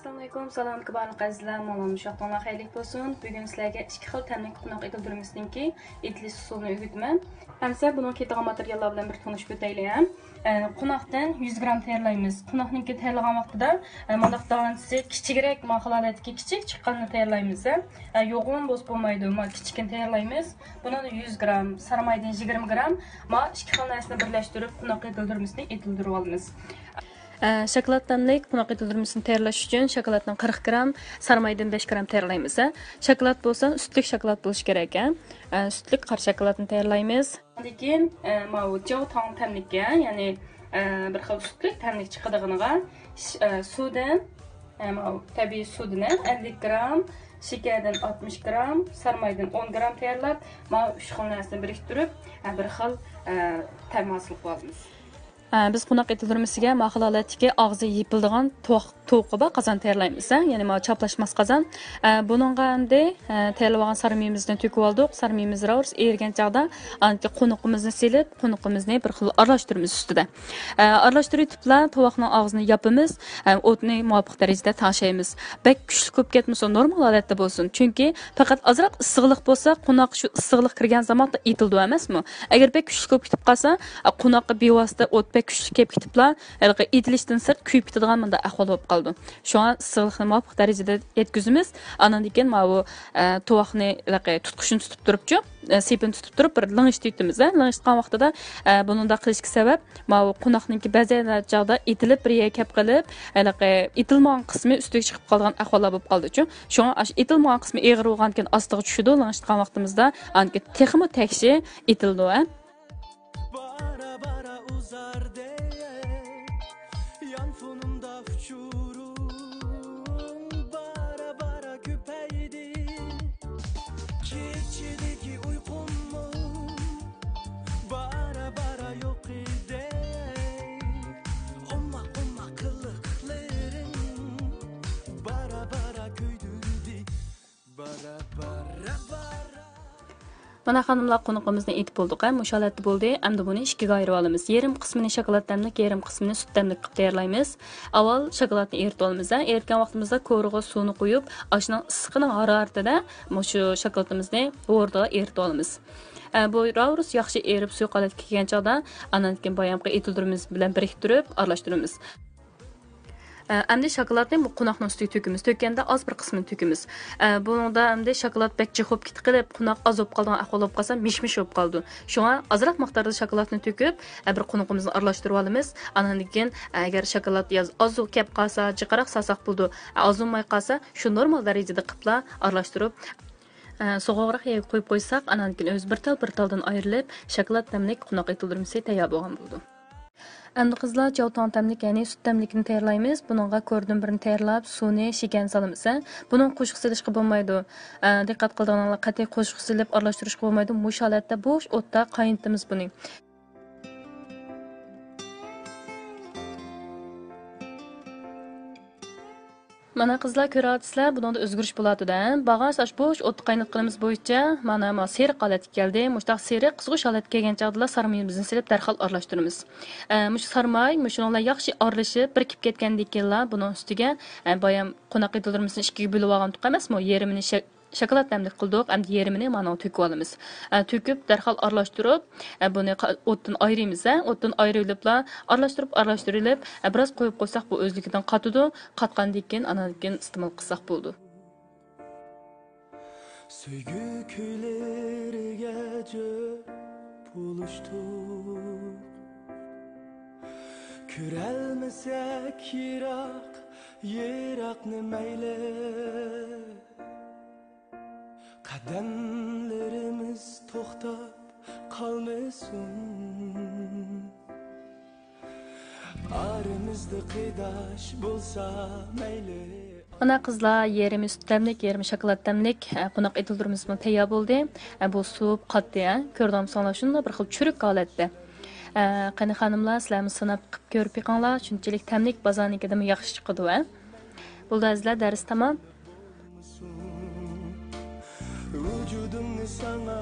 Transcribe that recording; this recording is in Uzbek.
Assalamualaikum, salam barliq azizlar, mana şaqtonlar xeyirlik bo'lsin. Bugun sizlarga ikki xil tamlik qunoq etildirimizningki etilish usulini o'rgataman. Hamsa buning ketadigan materiallar bilan bir tanishib o'taylik. Qunoqdan 100 gram tayyorlaymiz. Qunoqningki tayyorlagan vaqtida mandaq davantisi kichikroq, maholatdagi kichik chiqqanini tayyorlaymiz. Yo'g'on bo'z bo'lmaydi, ma kichikini tayyorlaymiz. Buni 100 gram, sarmaydan 20 gram, ma ikki xil narsani birlashtirib qunoq etildirimizni etildirib olamiz. Şokolad tamlik qunoq etildirmisini tayyorlash uchun shokoladdan 40 gram, sarmaydan 5 gram tayyorlaymiz. Shokolad bo'lsa, sütlük shokolad bo'lishi kerak. Sütlük qora shokoladni tayyorlaymiz. Lekin bu jow tong tamlikka, ya'ni bir xil sütlük tamlik chiqadiganiga suvdan, tabiiy suvdan 50 gram, shakardan 60 gram, sarmaydan 10 gram tayyorlab, mana 3 xil narsani biriktirib, bir xil tam hosil qilamiz. Biz qunoq etildirmisiga maholatdagi og'zi yipildigan to'qi va qozon tayyorlaymiz. Ya'ni ma chaplashmas qozon. Buningga endi tayyorlagan sarmiyimizni to'kib oldik. Sarmiyimiz ravs ergan chaqda anki qunuqimizni silib, qunuqimizni bir xil aralashtiramiz ustida. Aralashtirib tutlar tovoqning og'zini yopimiz, o'tni muvofiq darajada tashlaymiz. Bek kuchli ko'p ketmasa normal holatda bo'lsin. Chunki faqat ozroq issiqlik bo'lsa, qunoq shu issiqlik kirgan zamonda etildi emasmi? Agar bek kuchli ko'p ketib qolsa, qunoqqa bevosita o't kuchli kelib ketiblar, etilishdan sirt kuyib ketadigan menda ahvol bo'lib qoldi. Shu an issiqlikni muvofiq darajada yetkazamiz. Andan keyin mana bu tovoqni tutqichini tutib turibchi, sepini tutib turib bir ling'ish tutamiz. Ling'ishgan vaqtida buningda qilishga sabab mana bu qunoqningki ba'zan joyda etilib bir yerga kelib qolib, etilmagan qismi ustiga chiqib qolgan ahvollar bo'lib qoldi-chu. Shu an etilmagan qismi eg'ir bo'lgandan keyin ostiga tushdi. Ling'ishgan vaqtimizda anki texmi tekshi etildi. Mana xanımlar qunuqimizni etib bolduq, musholatli bo'ldi. Endi buni ikkiga ayirib olamiz. Yarım qismini shokolad tamlik, yarım qismini sut tamlik qilib tayyorlaymiz. Avval shokoladni eritib olamiz. Eritgan vaqtimizda ko'rig'i suvni quyib, oshining issiqning haroratida shu shokoladimizni o'rtaga eritib olamiz. Bu ravrus yaxshi erib suv qolatga kelgan chaqda, andan keyin bayamqi etildirimiz bilan biriktirib, aralashtiramiz. Endi shokoladni bu qunoqning ustiga to'kamiz. To'kganda oz bir qismini to'kamiz. Bunda endi shokolad bakchi xo'p ketib qunoq az bo'lib qolgan ahvol bo'lib qolsa, mish-mish bo'lib qoldi. Shunga ozroq miqdorda shokoladni to'kib, bir qunuqimizni aralashtirib olamiz. Andan keyin agar shokolad oz kelib qolsa, jiqaroq sasoq bo'ldi, ozunmay qolsa, shu normal darajada qilib aralashtirib so'g'roq yeb qo'yib qo'ysak, andan keyin o'z bir taldan ayrilib, shokolad tamlik qunoq etildirmasi tayyor bo'lgan bo'ldi. Endi qizlar jovton tamlik, ya'ni sut tamlikni tayyorlaymiz. Buningga ko'rdim birini tayyorlab, suvni, shakarni solamiz. Buning qo'shiq silishga bo'lmaydi. Diqqat qilganlar qat'iy qo'shiq silib aralashtirishga bo'lmaydi. Mush holatda bo'sh o'tda qaynatamiz buni. Mana qizlar ko'ryapsizlar, bunda o'zgarish bo'ladi-da. Bag'as ash bo'sh o't qaynatganimiz bo'yicha mana seriq holatga keldi. Mushtaq seriq qizg'ish holatga kelgan chaqda sarmayimizni silib darhol aralashtiramiz. Mush sarmay, shuninglar yaxshi aralashib, birikib ketgandan keyin buning ustiga bayam qunoq etildirmisini ikkiga bo'lib olgan tuq emasmi? Yerimini shokolad tamlik qildik, endi yerimini mana to'kib olamiz. To'kib darhol aralashtirib, buni o'tdan ayiramiz. O'tdan ayrilibla aralashtirilib, biroz qo'yib qo'ysak bu o'zligidan qatidi. Qatgandan keyin andan keyin iste'mol qilsak bo'ldi. Sevgi kuylariga buluştuk. Ko'ralmasak yiroqni mayli. Qadamlarimiz to'xtab qolmasin. Aramizda qidash bo'lsa mayli. Ana qizlar, yerimi sut tamlik, yerimi shokolad tamlik qunoq etildirmizmi tayyor bo'ldi. Bu suv qat'iy, ko'rdimsizlar shunda bir xil churuk holatda. Qani xonimlar, sizlarni sinab qilib ko'rib yiqinglar, shunchalik tamlik bozornikida yaxshi chiqadi. Bo'ldi azizlar, dars tamom. Vücudumni sana